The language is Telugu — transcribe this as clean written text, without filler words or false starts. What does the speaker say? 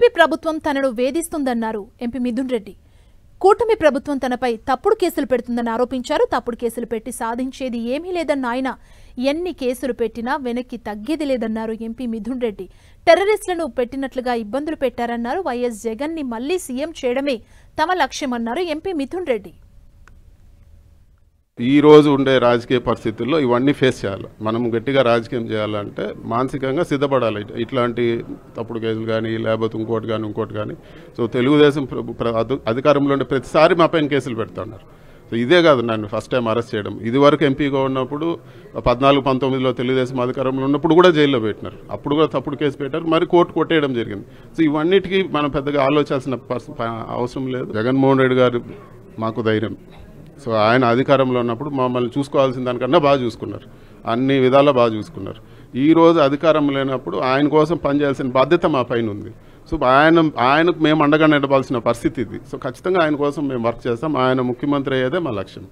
టీడీపీ ప్రభుత్వం తనను వేధిస్తుందన్నారు ఎంపీ మిథున్ రెడ్డి. కూటమి ప్రభుత్వం తనపై తప్పుడు కేసులు పెడుతుందని ఆరోపించారు. తప్పుడు కేసులు పెట్టి సాధించేది ఏమీ లేదన్న ఆయన ఎన్ని కేసులు పెట్టినా వెనక్కి తగ్గేది లేదన్నారు ఎంపీ మిథున్ రెడ్డి. టెర్రరిస్టులను పెట్టినట్లుగా ఇబ్బందులు పెట్టారన్నారు. వైఎస్ జగన్ ని మళ్లీ సీఎం చేయడమే తమ లక్ష్యమన్నారు ఎంపీ మిథున్ రెడ్డి. ఈ రోజు ఉండే రాజకీయ పరిస్థితుల్లో ఇవన్నీ ఫేస్ చేయాలి. మనం గట్టిగా రాజకీయం చేయాలంటే మానసికంగా సిద్ధపడాలి. ఇట్లాంటి తప్పుడు కేసులు కానీ లేకపోతే ఇంకోటి కానీ సో తెలుగుదేశం అధికారంలో ఉండే ప్రతిసారి మా పైన కేసులు పెడుతున్నారు. సో ఇదే కాదు నన్ను ఫస్ట్ టైం అరెస్ట్ చేయడం. ఇది వరకు ఎంపీగా ఉన్నప్పుడు 14-19లో తెలుగుదేశం అధికారంలో ఉన్నప్పుడు కూడా జైల్లో పెట్టినారు. అప్పుడు కూడా తప్పుడు కేసు పెట్టారు, మరి కోర్టు కొట్టేయడం జరిగింది. సో ఇవన్నిటికీ మనం పెద్దగా ఆలోచించాల్సిన అవసరం లేదు. జగన్మోహన్ రెడ్డి గారు మాకు ధైర్యం. సో ఆయన అధికారంలో ఉన్నప్పుడు మమ్మల్ని చూసుకోవాల్సిన దానికన్నా బాగా చూసుకున్నారు, అన్ని విధాలా బాగా చూసుకున్నారు. ఈ రోజు అధికారం లేనప్పుడు ఆయన కోసం పనిచేయాల్సిన బాధ్యత మా పైన ఉంది. సో ఆయనకు మేము అండగా నిలవాల్సిన పరిస్థితి ఇది. సో ఖచ్చితంగా ఆయన కోసం మేము వర్క్ చేస్తాం. ఆయన ముఖ్యమంత్రి అయ్యేదే మా లక్ష్యం.